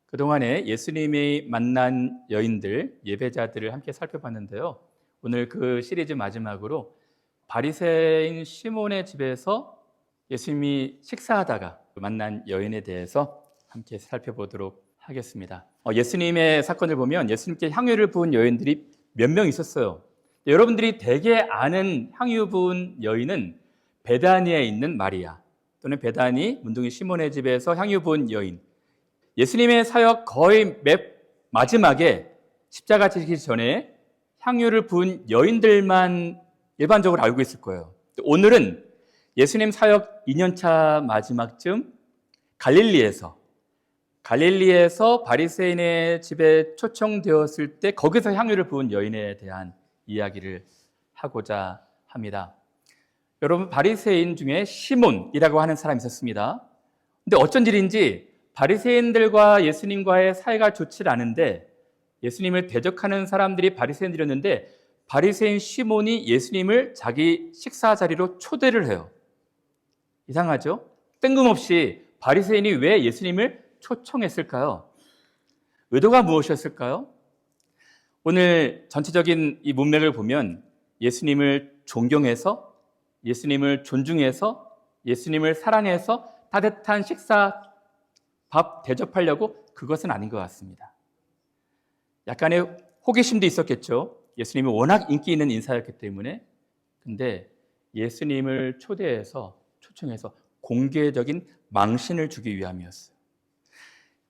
그동안에 예수님이 만난 여인들, 예배자들을 함께 살펴봤는데요. 오늘 그 시리즈 마지막으로 바리새인 시몬의 집에서 예수님이 식사하다가 만난 여인에 대해서 함께 살펴보도록 하겠습니다. 예수님의 사건을 보면 예수님께 향유를 부은 여인들이 몇 명 있었어요. 여러분들이 대개 아는 향유 부은 여인은 베다니에 있는 마리아 또는 베다니 문둥이 시몬의 집에서 향유 부은 여인, 예수님의 사역 거의 마지막에 십자가 지기 전에 향유를 부은 여인들만 일반적으로 알고 있을 거예요. 오늘은 예수님 사역 2년차 마지막쯤 갈릴리에서 바리새인의 집에 초청되었을 때 거기서 향유를 부은 여인에 대한 이야기를 하고자 합니다. 여러분, 바리새인 중에 시몬이라고 하는 사람이 있었습니다. 근데 어쩐 일인지 바리새인들과 예수님과의 사이가 좋지 않은데 예수님을 대적하는 사람들이 바리새인들이었는데 바리새인 시몬이 예수님을 자기 식사 자리로 초대를 해요. 이상하죠? 뜬금없이 바리새인이 왜 예수님을 초청했을까요? 의도가 무엇이었을까요? 오늘 전체적인 이 문맥을 보면 예수님을 존경해서, 예수님을 존중해서, 예수님을 사랑해서 따뜻한 식사, 밥 대접하려고, 그것은 아닌 것 같습니다. 약간의 호기심도 있었겠죠. 예수님이 워낙 인기 있는 인사였기 때문에. 근데 예수님을 초청해서 공개적인 망신을 주기 위함이었어요.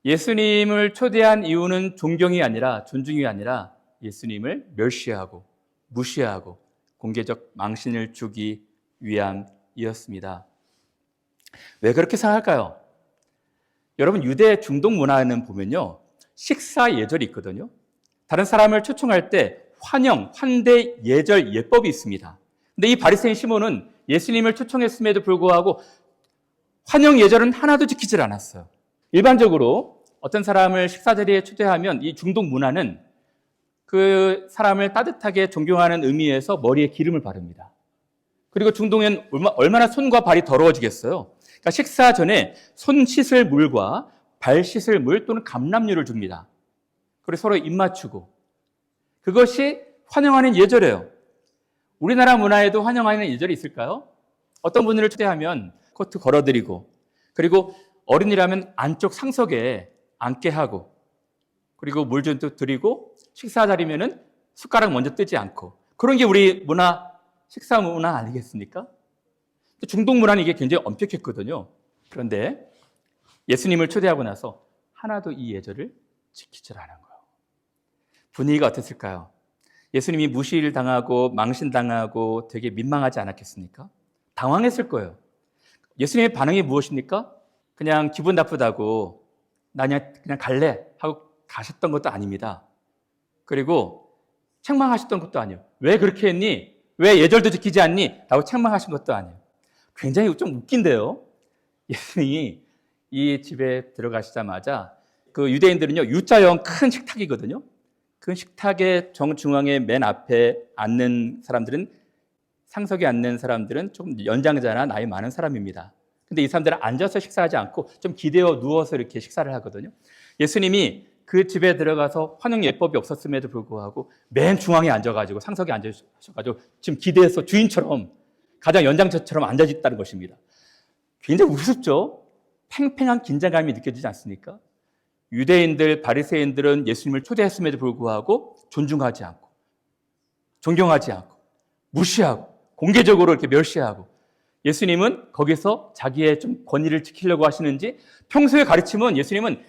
예수님을 초대한 이유는 존경이 아니라, 존중이 아니라 예수님을 멸시하고 무시하고 공개적 망신을 주기 위함이었습니다. 왜 그렇게 생각할까요? 여러분, 유대 중동 문화에는 보면요, 식사 예절이 있거든요. 다른 사람을 초청할 때 환대 예절 예법이 있습니다. 근데 이 바리새인 시몬은 예수님을 초청했음에도 불구하고 환영 예절은 하나도 지키질 않았어요. 일반적으로 어떤 사람을 식사 자리에 초대하면 이 중동 문화는 그 사람을 따뜻하게 존경하는 의미에서 머리에 기름을 바릅니다. 그리고 중동엔 얼마나 손과 발이 더러워지겠어요. 그러니까 식사 전에 손 씻을 물과 발 씻을 물 또는 감람유를 줍니다. 그리고 서로 입 맞추고, 그것이 환영하는 예절이에요. 우리나라 문화에도 환영하는 예절이 있을까요? 어떤 분을 초대하면 코트 걸어드리고, 그리고 어른이라면 안쪽 상석에 앉게 하고, 그리고 물 좀 드리고, 식사 자리면은 숟가락 먼저 뜨지 않고, 그런 게 우리 문화, 식사 문화 아니겠습니까? 중동 문화는 이게 굉장히 엄격했거든요. 그런데 예수님을 초대하고 나서 하나도 이 예절을 지키질 않은 거예요. 분위기가 어땠을까요? 예수님이 무시를 당하고 망신당하고 되게 민망하지 않았겠습니까? 당황했을 거예요. 예수님의 반응이 무엇입니까? 그냥 기분 나쁘다고 나 그냥 갈래 하고 가셨던 것도 아닙니다. 그리고 책망하셨던 것도 아니에요. 왜 그렇게 했니? 왜 예절도 지키지 않니? 라고 책망하신 것도 아니에요. 굉장히 좀 웃긴데요. 예수님이 이 집에 들어가시자마자 그 유대인들은요, U자형 큰 식탁이거든요. 그 식탁의 정중앙에 맨 앞에 앉는 사람들은, 상석에 앉는 사람들은 조금 연장자나 나이 많은 사람입니다. 근데 이 사람들은 앉아서 식사하지 않고 좀 기대어 누워서 이렇게 식사를 하거든요. 예수님이 그 집에 들어가서 환영 예법이 없었음에도 불구하고 맨 중앙에 앉아가지고, 상석에 앉으셔가지고 지금 기대해서 주인처럼 가장 연장자처럼 앉아 있다는 것입니다. 굉장히 우습죠? 팽팽한 긴장감이 느껴지지 않습니까? 유대인들, 바리새인들은 예수님을 초대했음에도 불구하고 존중하지 않고, 존경하지 않고, 무시하고, 공개적으로 이렇게 멸시하고, 예수님은 거기서 자기의 좀 권위를 지키려고 하시는지, 평소에 가르침은 예수님은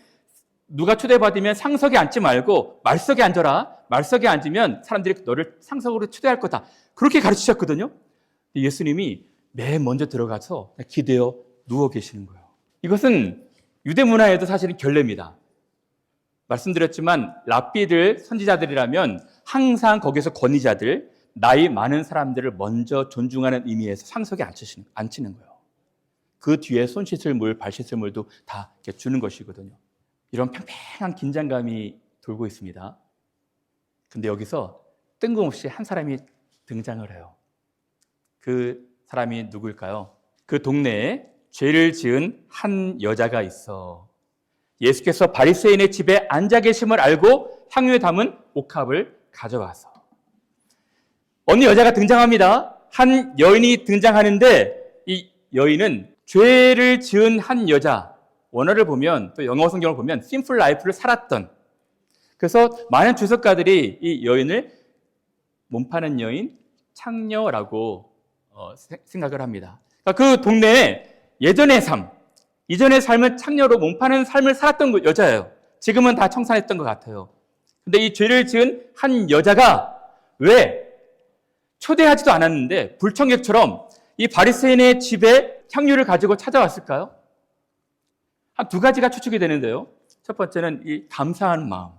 누가 초대받으면 상석에 앉지 말고 말석에 앉아라. 말석에 앉으면 사람들이 너를 상석으로 초대할 거다. 그렇게 가르치셨거든요. 예수님이 맨 먼저 들어가서 기대어 누워 계시는 거예요. 이것은 유대 문화에도 사실은 결례입니다. 말씀드렸지만 랍비들, 선지자들이라면 항상 거기서 권위자들, 나이 많은 사람들을 먼저 존중하는 의미에서 상석에 앉히는 거예요. 그 뒤에 손 씻을 물, 발 씻을 물도 다 이렇게 주는 것이거든요. 이런 팽팽한 긴장감이 돌고 있습니다. 근데 여기서 뜬금없이 한 사람이 등장을 해요. 그 사람이 누구일까요? 그 동네에 죄를 지은 한 여자가 있어. 예수께서 바리새인의 집에 앉아 계심을 알고 향유에 담은 옥합을 가져와서, 어느 여자가 등장합니다. 한 여인이 등장하는데 이 여인은 죄를 지은 한 여자, 원어를 보면, 또 영어 성경을 보면 심플 라이프를 살았던, 그래서 많은 주석가들이 이 여인을 몸 파는 여인, 창녀라고 생각을 합니다. 그러니까 그 동네에 예전의 삶, 이전의 삶은 창녀로 몸 파는 삶을 살았던 여자예요. 지금은 다 청산했던 것 같아요. 근데 이 죄를 지은 한 여자가 왜 초대하지도 않았는데 불청객처럼 이 바리새인의 집에 향유를 가지고 찾아왔을까요? 한 두 가지가 추측이 되는데요. 첫 번째는 이 감사한 마음.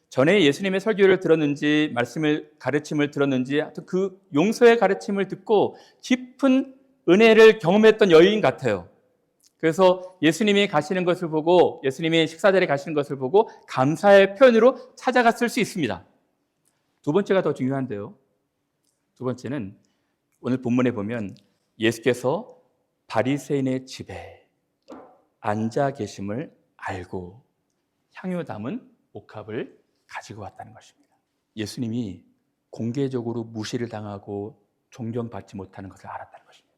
전에 예수님의 설교를 들었는지, 가르침을 들었는지, 하여튼 그 용서의 가르침을 듣고 깊은 은혜를 경험했던 여인 같아요. 그래서 예수님이 가시는 것을 보고, 예수님이 식사 자리에 가시는 것을 보고 감사의 표현으로 찾아갔을 수 있습니다. 두 번째가 더 중요한데요. 두 번째는 오늘 본문에 보면 예수께서 바리새인의 집에 앉아 계심을 알고 향유 담은 옥합을 가지고 왔다는 것입니다. 예수님이 공개적으로 무시를 당하고 존경받지 못하는 것을 알았다는 것입니다.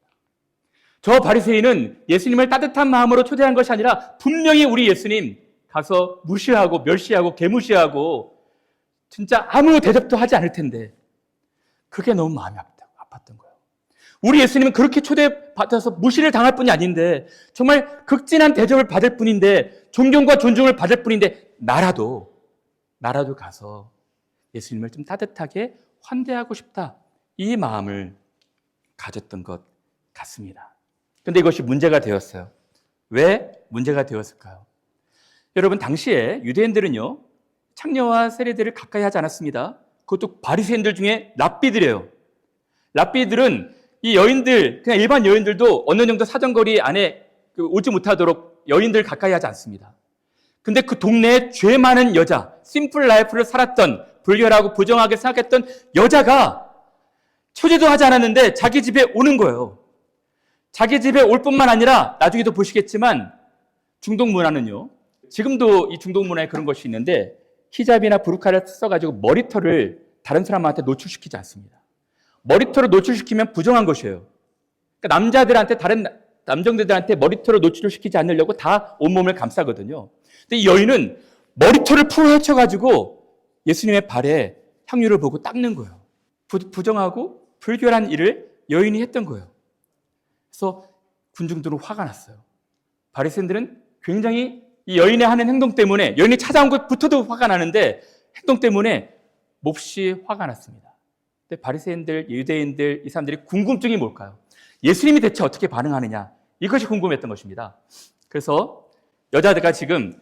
저 바리새인은 예수님을 따뜻한 마음으로 초대한 것이 아니라 분명히 우리 예수님 가서 무시하고 멸시하고 개무시하고 진짜 아무 대접도 하지 않을 텐데, 그게 너무 마음이 아팠던 거예요. 우리 예수님은 그렇게 초대받아서 무시를 당할 뿐이 아닌데, 정말 극진한 대접을 받을 뿐인데, 존경과 존중을 받을 뿐인데, 나라도 가서 예수님을 좀 따뜻하게 환대하고 싶다, 이 마음을 가졌던 것 같습니다. 그런데 이것이 문제가 되었어요. 왜 문제가 되었을까요? 여러분, 당시에 유대인들은요, 창녀와 세리들을 가까이 하지 않았습니다. 그것도 바리새인들 중에 랍비들이에요. 랍비들은 이 여인들, 그냥 일반 여인들도 어느 정도 사정거리 안에 오지 못하도록 여인들 가까이 하지 않습니다. 근데 그 동네에 죄 많은 여자, 심플 라이프를 살았던, 불결하고 부정하게 생각했던 여자가 초대도 하지 않았는데 자기 집에 오는 거예요. 자기 집에 올 뿐만 아니라 나중에도 보시겠지만 중동 문화는요, 지금도 이 중동 문화에 그런 것이 있는데 히잡이나 부르카를 써가지고 머리털을 다른 사람한테 노출시키지 않습니다. 머리털을 노출시키면 부정한 것이에요. 그러니까 남자들한테, 다른 남정들한테 머리털을 노출시키지 않으려고 다 온몸을 감싸거든요. 근데 이 여인은 머리털을 풀어헤쳐가지고 예수님의 발에 향유를 보고 닦는 거예요. 부정하고 불결한 일을 여인이 했던 거예요. 그래서 군중들은 화가 났어요. 바리새인들은 굉장히 이 여인의 하는 행동 때문에, 여인이 찾아온 것부터도 화가 나는데 행동 때문에 몹시 화가 났습니다. 근데 바리새인들, 유대인들, 이 사람들이 궁금증이 뭘까요? 예수님이 대체 어떻게 반응하느냐, 이것이 궁금했던 것입니다. 그래서 여자들과 지금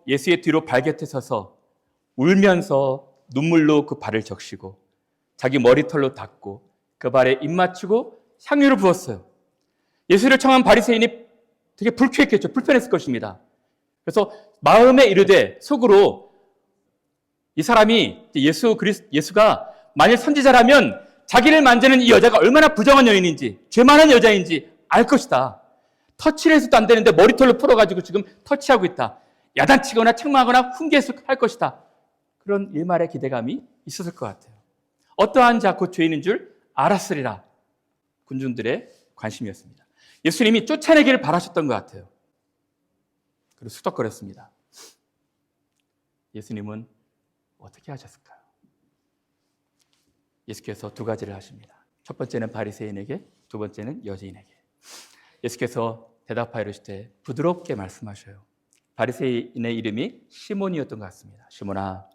예수의 뒤로 발곁에 서서 울면서 눈물로 그 발을 적시고 자기 머리털로 닦고 그 발에 입 맞추고 향유를 부었어요. 예수를 청한 바리새인이 되게 불쾌했겠죠. 불편했을 것입니다. 그래서 마음에 이르되 속으로, 이 사람이 예수가 만일 선지자라면 자기를 만지는 이 여자가 얼마나 부정한 여인인지, 죄 많은 여자인지 알 것이다. 터치를 해서도 안 되는데 머리털로 풀어가지고 지금 터치하고 있다. 야단치거나 책망하거나 훈계할 것이다. 그런 일말의 기대감이 있었을 것 같아요. 어떠한 자 곧 죄인인 줄 알았으리라. 군중들의 관심이었습니다. 예수님이 쫓아내기를 바라셨던 것 같아요. 그리고 수덕거렸습니다. 예수님은 어떻게 하셨을까요? 예수께서 두 가지를 하십니다. 첫 번째는 바리새인에게, 두 번째는 여자인에게. 예수께서 대답하여 이르시되 부드럽게 말씀하셔요. 바리새인의 이름이 시몬이었던 것 같습니다. 시몬아,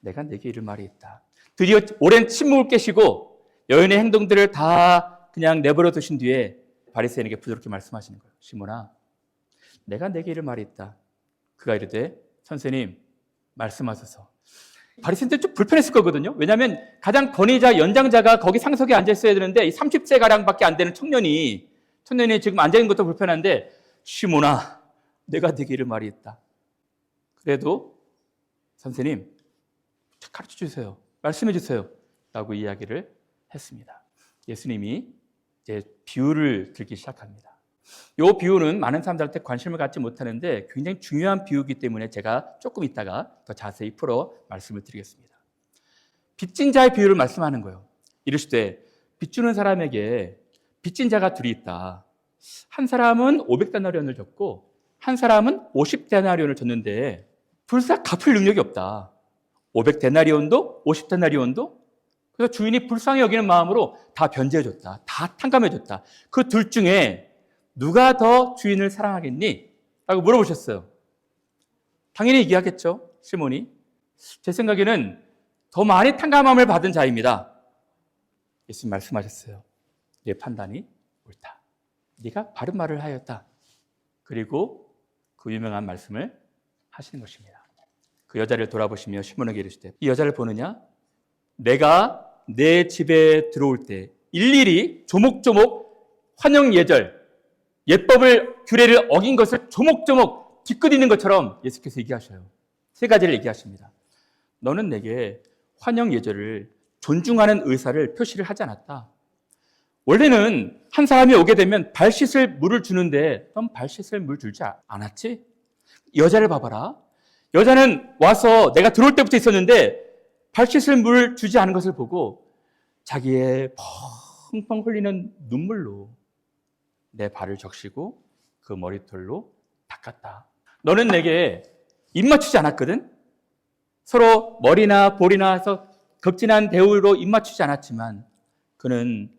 내가 네게 이를 말이 있다. 드디어 오랜 침묵을 깨시고 여인의 행동들을 다 그냥 내버려 두신 뒤에 바리새인에게 부드럽게 말씀하시는 거예요. 시몬아, 내가 네게 이를 말이 있다. 그가 이르되 선생님 말씀하소서. 바리새인들 좀 불편했을 거거든요. 왜냐하면 가장 권위자, 연장자가 거기 상석에 앉아 있어야 되는데 30세 가량밖에 안 되는 청년이 지금 앉아 있는 것도 불편한데, 시몬아, 내가 네게 이를 말이 있다. 그래도 선생님 가르쳐 주세요. 말씀해 주세요. 라고 이야기를 했습니다. 예수님이 이제 비유를 들기 시작합니다. 이 비유는 많은 사람들한테 관심을 갖지 못하는데 굉장히 중요한 비유이기 때문에 제가 조금 있다가 더 자세히 풀어 말씀을 드리겠습니다. 빚진 자의 비유를 말씀하는 거예요. 이르시되 빚 주는 사람에게 빚진 자가 둘이 있다. 한 사람은 500데나리온을 줬고 한 사람은 50데나리온을 줬는데 둘 다 갚을 능력이 없다. 500데나리온도 50데나리온도. 그래서 주인이 불쌍히 여기는 마음으로 다 변제해줬다. 다 탕감해줬다. 그 둘 중에 누가 더 주인을 사랑하겠니? 라고 물어보셨어요. 당연히 얘기하겠죠, 시몬이. 제 생각에는 더 많이 탕감함을 받은 자입니다. 예수님 말씀하셨어요. 내 판단이 옳다. 네가 바른 말을 하였다. 그리고 그 유명한 말씀을 하시는 것입니다. 그 여자를 돌아보시며 시몬에게 이르시되 이 여자를 보느냐? 내가 내 집에 들어올 때 일일이 조목조목 환영 예절, 예법을 규례를 어긴 것을 조목조목 뒤끝있는 것처럼 예수께서 얘기하셔요. 세 가지를 얘기하십니다. 너는 내게 환영 예절을 존중하는 의사를 표시를 하지 않았다. 원래는 한 사람이 오게 되면 발 씻을 물을 주는데 넌 발 씻을 물 주지 않았지? 여자를 봐봐라. 여자는 와서 내가 들어올 때부터 있었는데 발 씻을 물을 주지 않은 것을 보고 자기의 펑펑 흘리는 눈물로 내 발을 적시고 그 머리털로 닦았다. 너는 내게 입 맞추지 않았거든? 서로 머리나 볼이나 해서 극진한 대우로 입 맞추지 않았지만 그는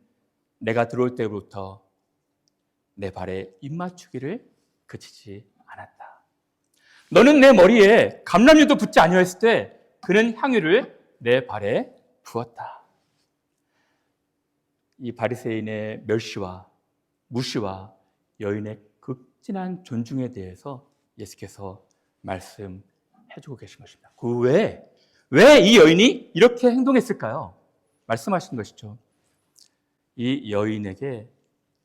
내가 들어올 때부터 내 발에 입 맞추기를 그치지 않았다. 너는 내 머리에 감람유도 붓지 아니하였을 때 그는 향유를 내 발에 부었다. 이 바리새인의 멸시와 무시와 여인의 극진한 존중에 대해서 예수께서 말씀해주고 계신 것입니다. 그 왜 이 여인이 이렇게 행동했을까요? 말씀하신 것이죠. 이 여인에게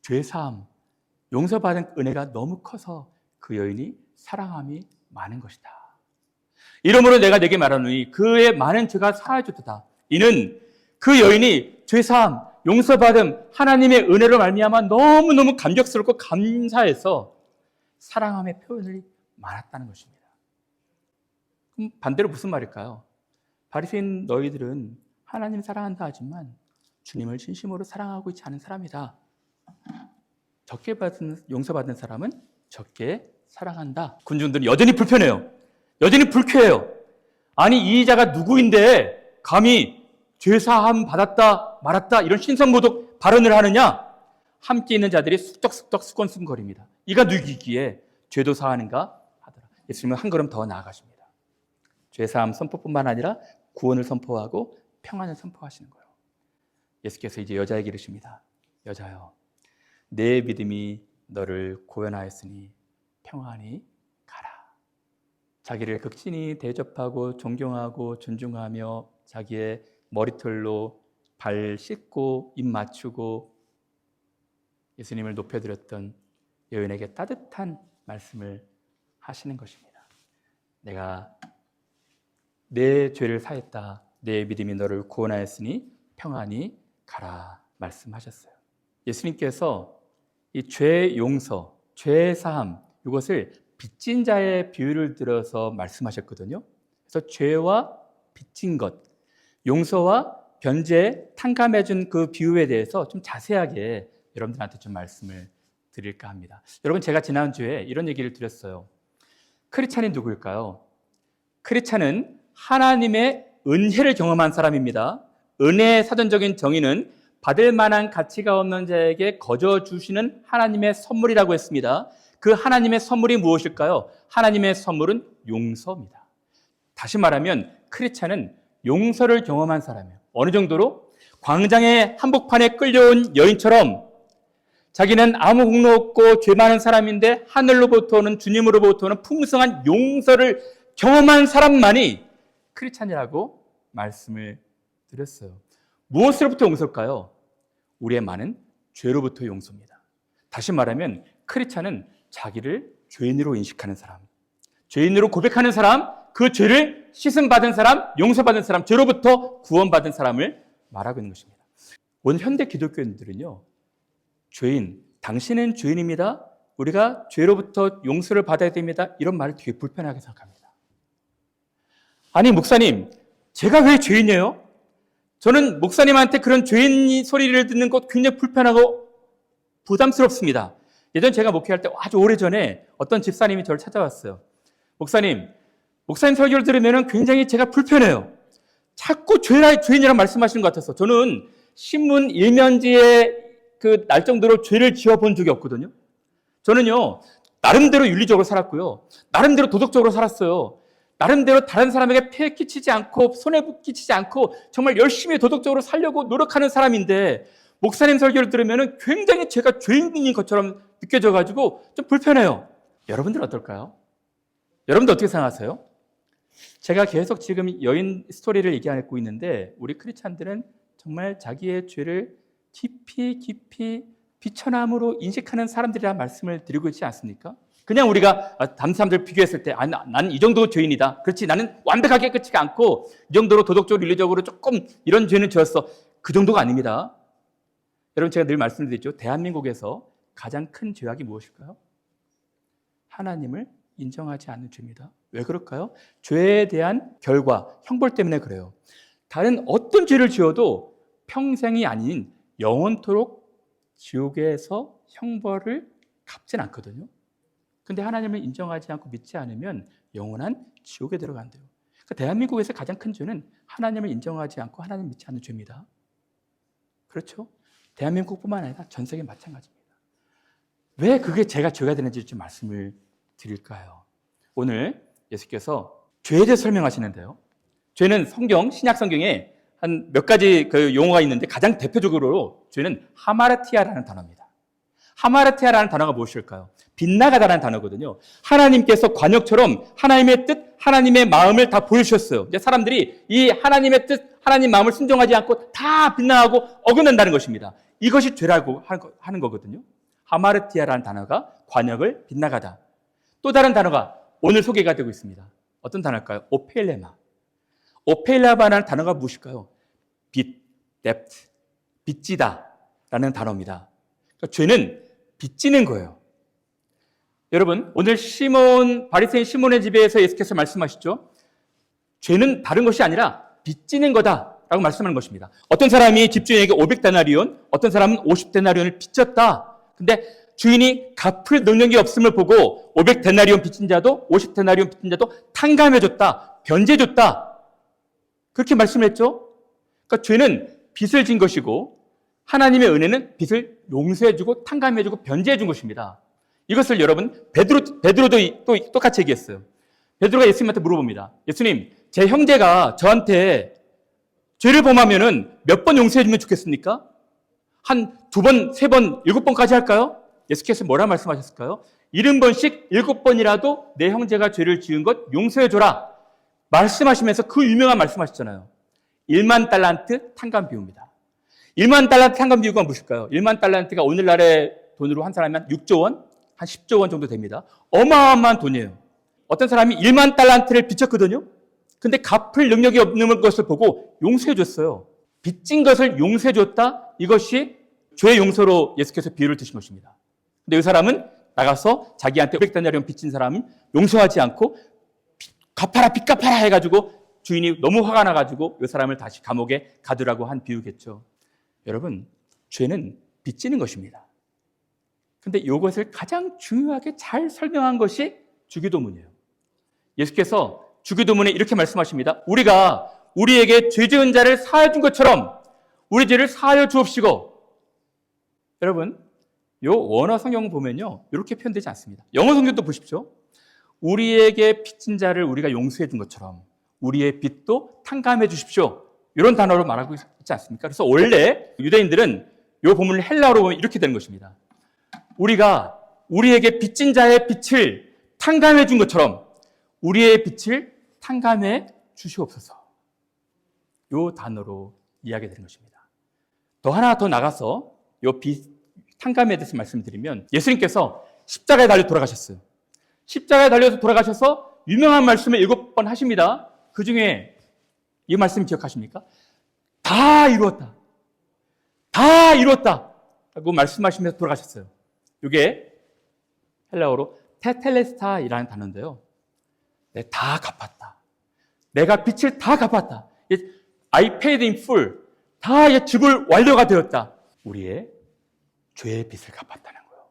죄사함, 용서받은 은혜가 너무 커서 그 여인이 사랑함이 많은 것이다. 이러므로 내가 네게 말하노니 그의 많은 죄가 사하여졌도다. 이는 그 여인이 죄사함, 용서받음, 하나님의 은혜로 말미암아 너무너무 감격스럽고 감사해서 사랑함의 표현이 많았다는 것입니다. 그럼 반대로 무슨 말일까요? 바리새인 너희들은 하나님 사랑한다 하지만 주님을 진심으로 사랑하고 있지 않은 사람이다. 적게 용서받은 사람은 적게 사랑한다. 군중들은 여전히 불편해요. 여전히 불쾌해요. 아니 이 자가 누구인데 감히 죄사함 받았다 말았다 이런 신선모독 발언을 하느냐? 함께 있는 자들이 쑥덕쑥덕 수건수건거립니다. 이가 누구이기에 죄도 사하는가 하더라. 예수님은 한 걸음 더 나아가십니다. 죄사함 선포뿐만 아니라 구원을 선포하고 평안을 선포하시는 거예요. 예수께서 이제 여자에게 이르십니다. 여자여, 내 믿음이 너를 구원하였으니 평안히 가라. 자기를 극진히 대접하고 존경하고 존중하며 자기의 머리털로 발 씻고 입 맞추고 예수님을 높여드렸던 여인에게 따뜻한 말씀을 하시는 것입니다. 내가 내 죄를 사했다. 내 믿음이 너를 구원하였으니 평안히 가라 말씀하셨어요. 예수님께서 이 죄 용서, 죄 사함 이것을 빚진 자의 비유를 들어서 말씀하셨거든요. 그래서 죄와 빚진 것, 용서와 변제, 탕감해준 그 비유에 대해서 좀 자세하게 여러분들한테 좀 말씀을 드릴까 합니다. 여러분 제가 지난주에 이런 얘기를 드렸어요. 크리스찬이 누구일까요? 크리스찬은 하나님의 은혜를 경험한 사람입니다. 은혜의 사전적인 정의는 받을 만한 가치가 없는 자에게 거저 주시는 하나님의 선물이라고 했습니다. 그 하나님의 선물이 무엇일까요? 하나님의 선물은 용서입니다. 다시 말하면 크리스찬은 용서를 경험한 사람이에요. 어느 정도로? 광장의 한복판에 끌려온 여인처럼 자기는 아무 공로 없고 죄 많은 사람인데 하늘로부터 오는 주님으로부터 오는 풍성한 용서를 경험한 사람만이 크리스찬이라고 말씀을 드렸어요. 무엇으로부터 용서일까요? 우리의 많은 죄로부터 용서입니다. 다시 말하면 크리스찬은 자기를 죄인으로 인식하는 사람, 죄인으로 고백하는 사람, 그 죄를 씻음받은 사람, 용서받은 사람, 죄로부터 구원받은 사람을 말하고 있는 것입니다. 오늘 현대 기독교인들은요, 죄인, 당신은 죄인입니다. 우리가 죄로부터 용서를 받아야 됩니다. 이런 말을 되게 불편하게 생각합니다. 아니, 목사님, 제가 왜 죄인이에요? 저는 목사님한테 그런 죄인 소리를 듣는 것 굉장히 불편하고 부담스럽습니다. 예전 제가 목회할 때 아주 오래전에 어떤 집사님이 저를 찾아왔어요. 목사님 설교를 들으면 굉장히 제가 불편해요. 자꾸 죄인이라고 말씀하시는 것 같아서 저는 신문 일면지에 날 정도로 죄를 지어본 적이 없거든요. 저는요, 나름대로 윤리적으로 살았고요. 나름대로 도덕적으로 살았어요. 나름대로 다른 사람에게 폐해 끼치지 않고 손해 끼치지 않고 정말 열심히 도덕적으로 살려고 노력하는 사람인데 목사님 설교를 들으면 굉장히 제가 죄인인 것처럼 느껴져가지고 좀 불편해요. 여러분들은 어떨까요? 여러분들 어떻게 생각하세요? 제가 계속 지금 여인 스토리를 얘기하고 있는데 우리 크리스찬들은 정말 자기의 죄를 깊이 비천함으로 인식하는 사람들이라는 말씀을 드리고 있지 않습니까? 그냥 우리가 다른 사람들 비교했을 때 나는 이 정도 죄인이다. 그렇지, 나는 완벽하게 끝이지 않고 이 정도로 도덕적으로 윤리적으로 조금 이런 죄는 지었어. 그 정도가 아닙니다. 여러분, 제가 늘 말씀드리죠. 대한민국에서 가장 큰 죄악이 무엇일까요? 하나님을 인정하지 않는 죄입니다. 왜 그럴까요? 죄에 대한 결과, 형벌 때문에 그래요. 다른 어떤 죄를 지어도 평생이 아닌 영원토록 지옥에서 형벌을 갚진 않거든요. 근데 하나님을 인정하지 않고 믿지 않으면 영원한 지옥에 들어간대요. 그러니까 대한민국에서 가장 큰 죄는 하나님을 인정하지 않고 하나님을 믿지 않는 죄입니다. 그렇죠? 대한민국뿐만 아니라 전 세계 마찬가지입니다. 왜 그게 제가 죄가 되는지 좀 말씀을 드릴까요? 오늘 예수께서 죄에 대해서 설명하시는데요. 죄는 신약 성경에 한 몇 가지 용어가 있는데 가장 대표적으로 죄는 하마르티아라는 단어입니다. 하마르티아라는 단어가 무엇일까요? 빗나가다라는 단어거든요. 하나님께서 관역처럼 하나님의 뜻, 하나님의 마음을 다 보여주셨어요. 이제 사람들이 이 하나님의 뜻, 하나님 마음을 순종하지 않고 다 빗나가고 어긋난다는 것입니다. 이것이 죄라고 하는 거거든요. 하마르티아라는 단어가 관역을 빗나가다. 또 다른 단어가 오늘 소개가 되고 있습니다. 어떤 단어일까요? 오펠레마. 오펠레마라는 단어가 무엇일까요? depth, 빚지다라는 단어입니다. 그러니까 죄는 빚지는 거예요. 여러분, 오늘 바리새인 시몬의 집에서 예수께서 말씀하시죠. 죄는 다른 것이 아니라 빚지는 거다라고 말씀하는 것입니다. 어떤 사람이 집주인에게 500데나리온, 어떤 사람은 50데나리온을 빚졌다. 근데 주인이 갚을 능력이 없음을 보고 500데나리온 빚진 자도 50데나리온 빚진 자도 탕감해줬다, 변제해줬다. 그렇게 말씀했죠. 그러니까 죄는 빚을 진 것이고 하나님의 은혜는 빚을 용서해주고 탕감해주고 변제해준 것입니다. 이것을 여러분 베드로도 또 똑같이 얘기했어요. 베드로가 예수님한테 물어봅니다. 예수님, 제 형제가 저한테 죄를 범하면은 몇 번 용서해주면 좋겠습니까? 한 2번, 3번, 7번까지 할까요? 예수께서 뭐라 말씀하셨을까요? 70번씩 7번이라도 내 형제가 죄를 지은 것 용서해줘라 말씀하시면서 그 유명한 말씀하셨잖아요. 1만 달란트 탕감 비유입니다. 1만 달란트 탕감 비유가 무엇일까요? 1만 달란트가 오늘날의 돈으로 한 사람이 한 6조 원, 한 10조 원 정도 됩니다. 어마어마한 돈이에요. 어떤 사람이 1만 달란트를 빚졌거든요. 근데 갚을 능력이 없는 것을 보고 용서해줬어요. 빚진 것을 용서해줬다. 이것이 죄 용서로 예수께서 비유를 드신 것입니다. 근데 이 사람은 나가서 자기한테 500데나리온 빚진 사람은 용서하지 않고 빚 갚아라 해가지고 주인이 너무 화가 나가지고 이 사람을 다시 감옥에 가두라고 한 비유겠죠. 여러분, 죄는 빚지는 것입니다. 근데 이것을 가장 중요하게 잘 설명한 것이 주기도문이에요. 예수께서 주기도문에 이렇게 말씀하십니다. 우리가 우리에게 죄 지은 자를 사하여 준 것처럼 우리 죄를 사하여 주옵시고. 여러분, 요 원어 성경 보면요, 이렇게 표현되지 않습니다. 영어 성경도 보십시오. 우리에게 빚진 자를 우리가 용서해 준 것처럼 우리의 빚도 탕감해 주십시오. 이런 단어로 말하고 있지 않습니까? 그래서 원래 유대인들은 이 본문을 헬라어로 보면 이렇게 되는 것입니다. 우리가 우리에게 빚진 자의 빚을 탕감해 준 것처럼 우리의 빚을 탕감해 주시옵소서. 이 단어로 이야기가 되는 것입니다. 하나 더 나가서 이 빚 탕감에 대해서 말씀드리면 예수님께서 십자가에 달려 돌아가셨어요. 십자가에 달려서 돌아가셔서 유명한 말씀을 7번 하십니다. 그 중에 이 말씀 기억하십니까? 다 이루었다. 다 이루었다. 라고 말씀하시면서 돌아가셨어요. 이게 헬라어로 테텔레스타이라는 단어인데요. 다 갚았다. 내가 빚을 다 갚았다. I paid in full. 다 지불 완료가 되었다. 우리의 죄의 빚을 갚았다는 거예요.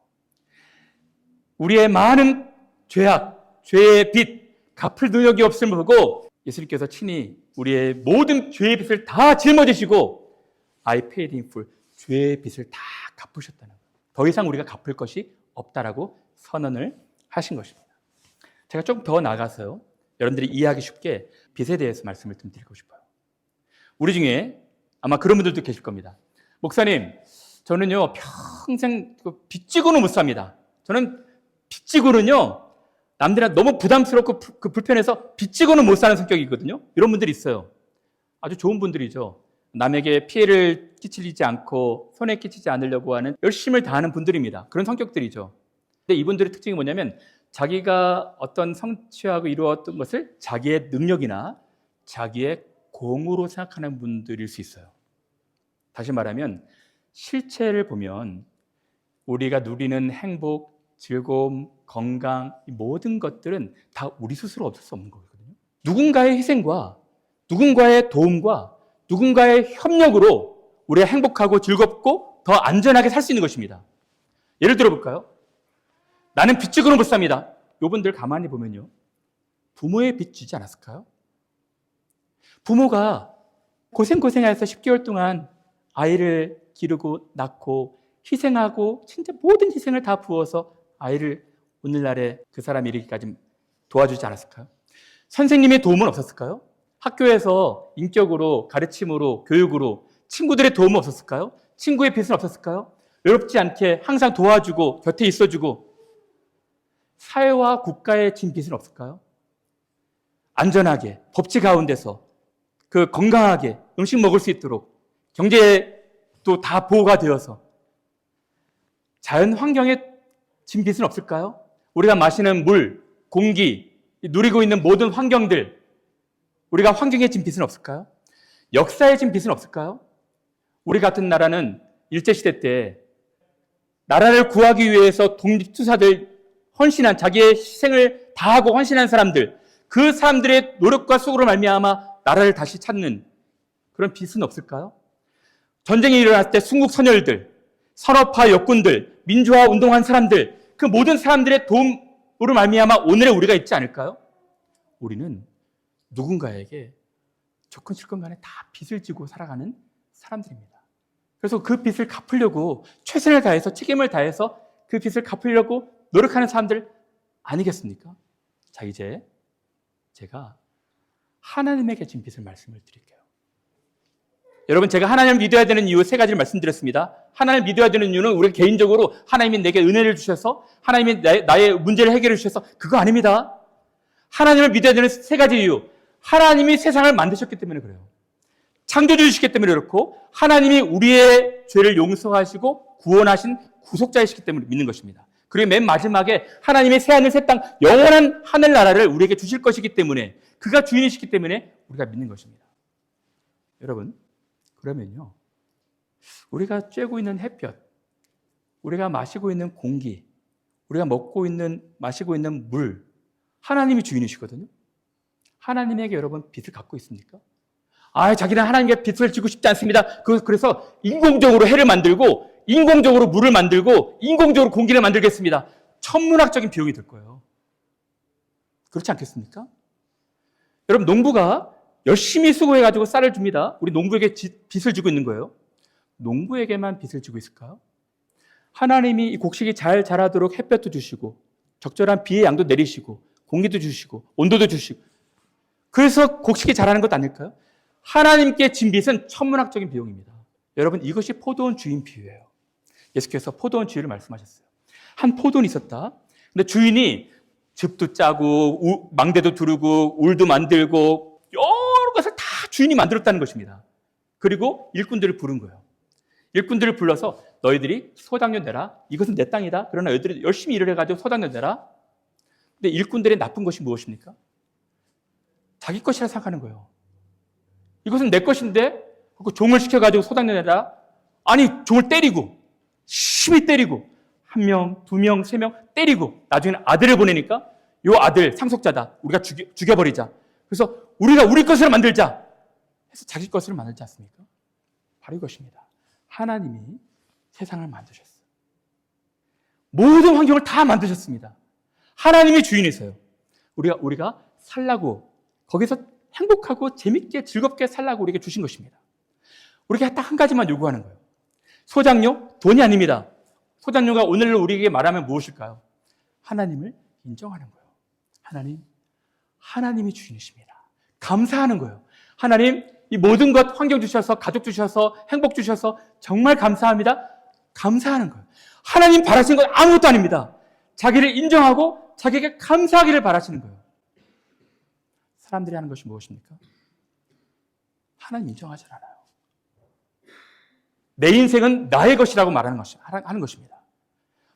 우리의 많은 죄악, 죄의 빚, 갚을 능력이 없음을 보고 예수님께서 친히 우리의 모든 죄의 빚을 다 짊어지시고 I paid in full. 죄의 빚을 다 갚으셨다는 거예요. 더 이상 우리가 갚을 것이 없다라고 선언을 하신 것입니다. 제가 조금 더 나아가서요. 여러분들이 이해하기 쉽게 빚에 대해서 말씀을 좀 드리고 싶어요. 우리 중에 아마 그런 분들도 계실 겁니다. 목사님, 저는요 평생 빚 지고는 못 삽니다. 저는 빚 지고는요 남들한테 너무 부담스럽고 불편해서 빚 지고는 못 사는 성격이거든요. 이런 분들이 있어요. 아주 좋은 분들이죠. 남에게 피해를 끼치지 않고 손해 끼치지 않으려고 하는 열심을 다하는 분들입니다. 그런 성격들이죠. 근데 이분들의 특징이 뭐냐면 자기가 어떤 성취하고 이루었던 것을 자기의 능력이나 자기의 공으로 생각하는 분들일 수 있어요. 다시 말하면 실체를 보면 우리가 누리는 행복, 즐거움, 건강, 이 모든 것들은 다 우리 스스로 얻을 수 없는 거거든요. 누군가의 희생과 누군가의 도움과 누군가의 협력으로 우리가 행복하고 즐겁고 더 안전하게 살 수 있는 것입니다. 예를 들어볼까요? 나는 빚 지고는 못 삽니다. 요분들 가만히 보면요. 부모의 빚 지지 않았을까요? 부모가 고생해서 10개월 동안 아이를 기르고 낳고 희생하고 진짜 모든 희생을 다 부어서 아이를 오늘날에 그 사람이 이르기까지 도와주지 않았을까요? 선생님의 도움은 없었을까요? 학교에서 인격으로, 가르침으로, 교육으로 친구들의 도움은 없었을까요? 친구의 빚은 없었을까요? 외롭지 않게 항상 도와주고 곁에 있어주고 사회와 국가에 진 빚은 없을까요? 안전하게 법치 가운데서 건강하게 음식 먹을 수 있도록 경제도 다 보호가 되어서 자연 환경에 진 빚은 없을까요? 우리가 마시는 물, 공기, 누리고 있는 모든 환경들, 우리가 환경에 진 빚은 없을까요? 역사에 진 빚은 없을까요? 우리 같은 나라는 일제시대 때 나라를 구하기 위해서 독립투사들 헌신한 자기의 희생을 다하고 헌신한 사람들, 그 사람들의 노력과 수고로 말미암아 나라를 다시 찾는 그런 빚은 없을까요? 전쟁이 일어났을 때 순국 선열들, 산업화 역군들, 민주화 운동한 사람들, 그 모든 사람들의 도움으로 말미암아 오늘의 우리가 있지 않을까요? 우리는 누군가에게 좋건 싫건 간에 다 빚을 지고 살아가는 사람들입니다. 그래서 그 빚을 갚으려고 최선을 다해서 책임을 다해서 그 빚을 갚으려고 노력하는 사람들 아니겠습니까? 자, 이제 제가 하나님에게 진 빚을 말씀을 드릴게요. 여러분, 제가 하나님을 믿어야 되는 이유 3가지를 말씀드렸습니다. 하나님을 믿어야 되는 이유는 우리가 개인적으로 하나님이 내게 은혜를 주셔서 하나님이 나의 문제를 해결해 주셔서 그거 아닙니다. 하나님을 믿어야 되는 3가지 이유. 하나님이 세상을 만드셨기 때문에 그래요. 창조주이시기 때문에 그렇고 하나님이 우리의 죄를 용서하시고 구원하신 구속자이시기 때문에 믿는 것입니다. 그리고 맨 마지막에 하나님의 새하늘 새땅 영원한 하늘나라를 우리에게 주실 것이기 때문에 그가 주인이시기 때문에 우리가 믿는 것입니다. 여러분, 그러면요, 우리가 쬐고 있는 햇볕, 우리가 마시고 있는 공기, 우리가 마시고 있는 물, 하나님이 주인이시거든요. 하나님에게 여러분 빚을 갖고 있습니까? 자기는 하나님께 빚을 지고 싶지 않습니다. 그래서 인공적으로 해를 만들고 인공적으로 물을 만들고 인공적으로 공기를 만들겠습니다. 천문학적인 비용이 들 거예요. 그렇지 않겠습니까? 여러분, 농부가 열심히 수고해가지고 쌀을 줍니다. 우리 농부에게 빚을 지고 있는 거예요. 농부에게만 빚을 지고 있을까요? 하나님이 이 곡식이 잘 자라도록 햇볕도 주시고 적절한 비의 양도 내리시고 공기도 주시고 온도도 주시고 그래서 곡식이 자라는 것 아닐까요? 하나님께 진 빚은 천문학적인 비용입니다. 여러분, 이것이 포도원 주인 비유예요. 예수께서 포도원 주인을 말씀하셨어요. 한 포도원이 있었다. 근데 주인이 즙도 짜고 망대도 두르고 울도 만들고 여러 것을 다 주인이 만들었다는 것입니다. 그리고 일꾼들을 부른 거예요. 일꾼들을 불러서 너희들이 소당료 내라. 이것은 내 땅이다. 그러나 너희들이 열심히 일을 해가지고 소당료 내라. 근데 일꾼들의 나쁜 것이 무엇입니까? 자기 것이라 생각하는 거예요. 이것은 내 것인데 종을 시켜가지고 소당료 내라. 아니, 종을 때리고 심히 때리고 한 명, 두 명, 세 명 때리고 나중에는 아들을 보내니까 요 아들 상속자다. 우리가 죽여버리자. 그래서 우리가 우리 것으로 만들자 해서 자기 것으로 만들지 않습니까? 바로 이것입니다. 하나님이 세상을 만드셨어요. 모든 환경을 다 만드셨습니다. 하나님이 주인이세요. 우리가 살라고 거기서 행복하고 재밌게 즐겁게 살라고 우리에게 주신 것입니다. 우리가 딱 한 가지만 요구하는 거예요. 소장료? 돈이 아닙니다. 소장료가 오늘날 우리에게 말하면 무엇일까요? 하나님을 인정하는 거예요. 하나님이 주인이십니다. 감사하는 거예요. 하나님, 이 모든 것 환경 주셔서, 가족 주셔서, 행복 주셔서 정말 감사합니다. 감사하는 거예요. 하나님 바라시는 건 아무것도 아닙니다. 자기를 인정하고 자기에게 감사하기를 바라시는 거예요. 사람들이 하는 것이 무엇입니까? 하나님 인정하지 않아요. 내 인생은 나의 것이라고 하는 것입니다.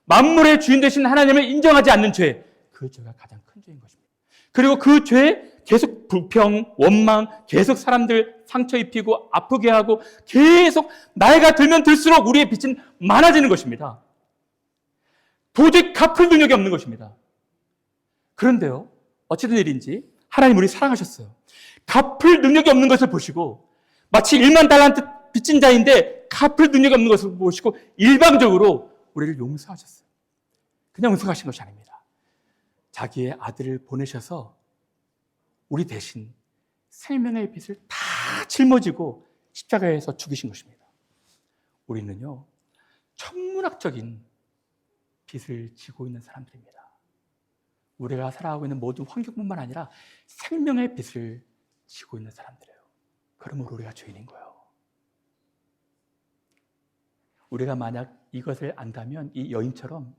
만물의 주인 되신 하나님을 인정하지 않는 죄, 그 죄가 가장 큰 죄인 것입니다. 그리고 그 죄에 계속 불평, 원망, 계속 사람들 상처 입히고 아프게 하고 계속 나이가 들면 들수록 우리의 빚은 많아지는 것입니다. 도저히 갚을 능력이 없는 것입니다. 그런데요, 어찌된 일인지 하나님 우리 사랑하셨어요. 갚을 능력이 없는 것을 보시고 마치 1만 달란트 빚진 자인데 갚을 능력이 없는 것을 보시고 일방적으로 우리를 용서하셨어요. 그냥 용서하신 것이 아닙니다. 자기의 아들을 보내셔서 우리 대신 생명의 빚을 다 짊어지고 십자가에서 죽이신 것입니다. 우리는요, 천문학적인 빚을 지고 있는 사람들입니다. 우리가 살아가고 있는 모든 환경뿐만 아니라 생명의 빚을 지고 있는 사람들이에요. 그러므로 우리가 죄인인 거예요. 우리가 만약 이것을 안다면 이 여인처럼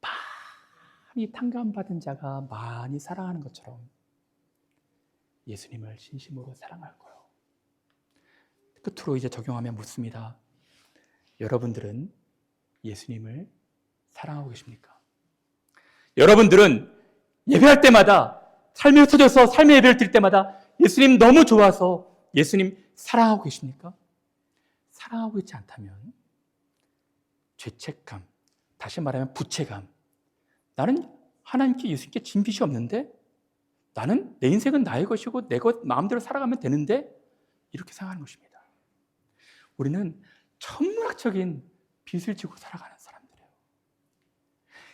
많이 탕감받은 자가 많이 사랑하는 것처럼 예수님을 진심으로 사랑할 거예요. 끝으로 이제 적용하면 묻습니다. 여러분들은 예수님을 사랑하고 계십니까? 여러분들은 예배할 때마다 삶이 흩어져서 삶의 예배를 드릴 때마다 예수님 너무 좋아서 예수님 사랑하고 계십니까? 사랑하고 있지 않다면 죄책감, 다시 말하면 부채감, 나는 하나님께 예수님께 진 빚이 없는데 나는 내 인생은 나의 것이고 내 것 마음대로 살아가면 되는데 이렇게 생각하는 것입니다. 우리는 천문학적인 빚을 지고 살아가는 사람들이에요.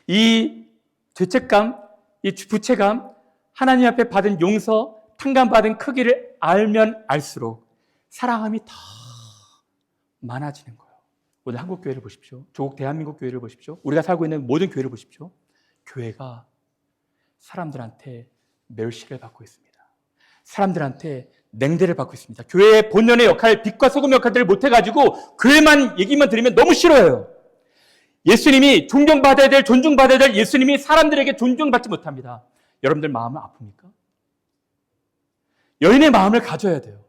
이 죄책감, 이 부채감, 하나님 앞에 받은 용서, 탕감받은 크기를 알면 알수록 사랑함이 더 많아지는 거예요. 오늘 한국 교회를 보십시오. 조국 대한민국 교회를 보십시오. 우리가 살고 있는 모든 교회를 보십시오. 교회가 사람들한테 멸시를 받고 있습니다. 사람들한테 냉대를 받고 있습니다. 교회의 본연의 역할, 빛과 소금 역할들을 못해가지고 교회만 얘기만 들으면 너무 싫어요. 예수님이 존경받아야 될, 존중받아야 될 예수님이 사람들에게 존중받지 못합니다. 여러분들 마음은 아픕니까? 여인의 마음을 가져야 돼요.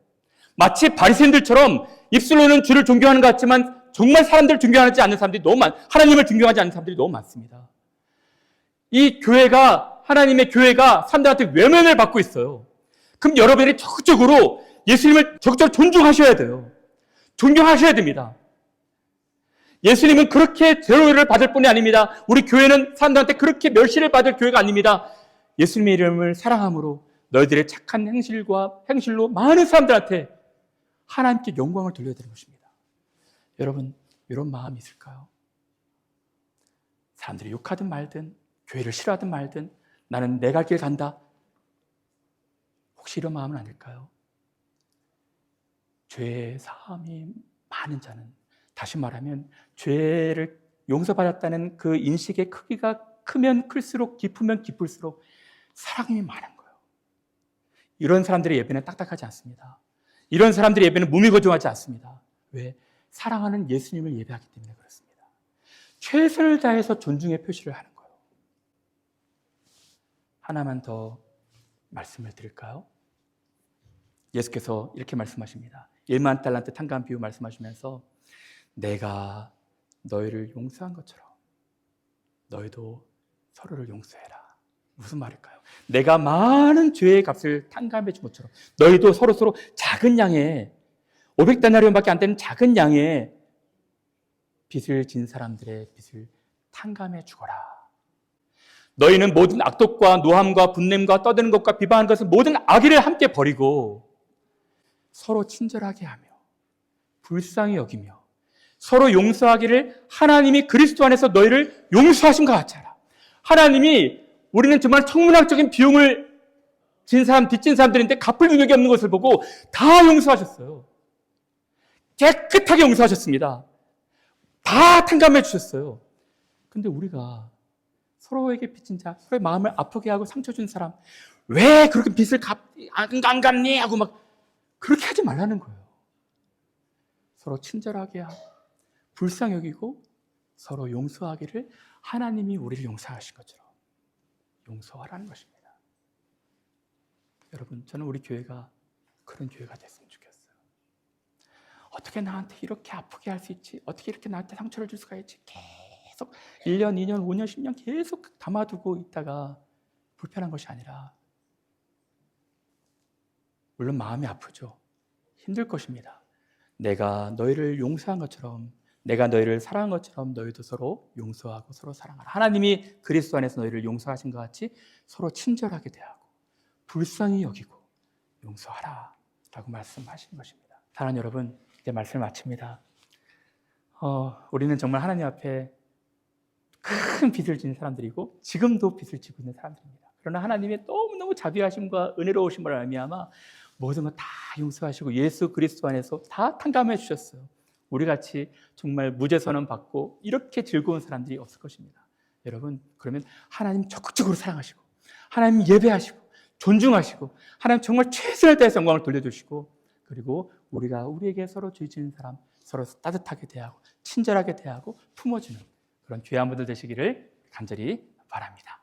마치 바리새인들처럼 입술로는 주를 존경하는 것 같지만 정말 사람들을 존경하지 않는 사람들이 하나님을 존경하지 않는 사람들이 너무 많습니다. 이 교회가, 하나님의 교회가 사람들한테 외면을 받고 있어요. 그럼 여러분이 적극적으로 예수님을 적극적으로 존중하셔야 돼요. 존경하셔야 됩니다. 예수님은 그렇게 제로를 받을 뿐이 아닙니다. 우리 교회는 사람들한테 그렇게 멸시를 받을 교회가 아닙니다. 예수님의 이름을 사랑함으로 너희들의 착한 행실로 많은 사람들한테 하나님께 영광을 돌려야 되는 것입니다. 여러분, 이런 마음이 있을까요? 사람들이 욕하든 말든 교회를 싫어하든 말든 나는 내 갈 길 간다. 혹시 이런 마음은 아닐까요? 죄의 사함이 많은 자는, 다시 말하면 죄를 용서받았다는 그 인식의 크기가 크면 클수록, 깊으면 깊을수록 사랑이 많은 거예요. 이런 사람들의 예배는 딱딱하지 않습니다. 이런 사람들의 예배는 무미거종하지 않습니다. 왜? 사랑하는 예수님을 예배하기 때문에 그렇습니다. 최선을 다해서 존중의 표시를 하는 거예요. 하나만 더 말씀을 드릴까요? 예수께서 이렇게 말씀하십니다. 1만 달란트 탕감 비유 말씀하시면서 내가 너희를 용서한 것처럼 너희도 서로를 용서해라. 무슨 말일까요? 내가 많은 죄의 값을 탕감해 준 것처럼 너희도 서로 작은 양의 500데나리온밖에 안 되는 작은 양의 빚을 진 사람들의 빚을 탕감해 주거라. 너희는 모든 악독과 노함과 분냄과 떠드는 것과 비방하는 것은 모든 악의를 함께 버리고 서로 친절하게 하며 불쌍히 여기며 서로 용서하기를 하나님이 그리스도 안에서 너희를 용서하신 것 같이 하라. 하나님이 우리는 정말 천문학적인 비용을 빚진 사람들인데 갚을 능력이 없는 것을 보고 다 용서하셨어요. 깨끗하게 용서하셨습니다. 다 탕감해 주셨어요. 근데 우리가 서로에게 빚진 자, 서로의 마음을 아프게 하고 상처 준 사람, 왜 그렇게 빚을 안 갚니? 하고 막 그렇게 하지 말라는 거예요. 서로 친절하게 하고 불쌍히 여기고 서로 용서하기를 하나님이 우리를 용서하신 것처럼 용서하라는 것입니다. 여러분, 저는 우리 교회가 그런 교회가 됐으면 좋겠어요. 어떻게 나한테 이렇게 아프게 할 수 있지? 어떻게 이렇게 나한테 상처를 줄 수가 있지? 계속 1년, 2년, 5년, 10년 계속 담아두고 있다가 불편한 것이 아니라 물론 마음이 아프죠. 힘들 것입니다. 내가 너희를 용서한 것처럼, 내가 너희를 사랑한 것처럼 너희도 서로 용서하고 서로 사랑하라. 하나님이 그리스도 안에서 너희를 용서하신 것 같이 서로 친절하게 대하고 불쌍히 여기고 용서하라 라고 말씀하신 것입니다. 사랑하는 여러분, 이제 말씀을 마칩니다. 우리는 정말 하나님 앞에 큰 빚을 지는 사람들이고 지금도 빚을 지고 있는 사람들입니다. 그러나 하나님의 너무너무 자비하심과 은혜로우심을 말미암아 모든 것 다 용서하시고 예수 그리스도 안에서 다 탕감해 주셨어요. 우리같이 정말 무죄선언 받고 이렇게 즐거운 사람들이 없을 것입니다. 여러분, 그러면 하나님 적극적으로 사랑하시고 하나님 예배하시고 존중하시고 하나님 정말 최선을 다해서 영광을 돌려주시고 그리고 우리가 우리에게 서로 죄 지은 사람 서로 따뜻하게 대하고 친절하게 대하고 품어주는 그런 귀한 분들 되시기를 간절히 바랍니다.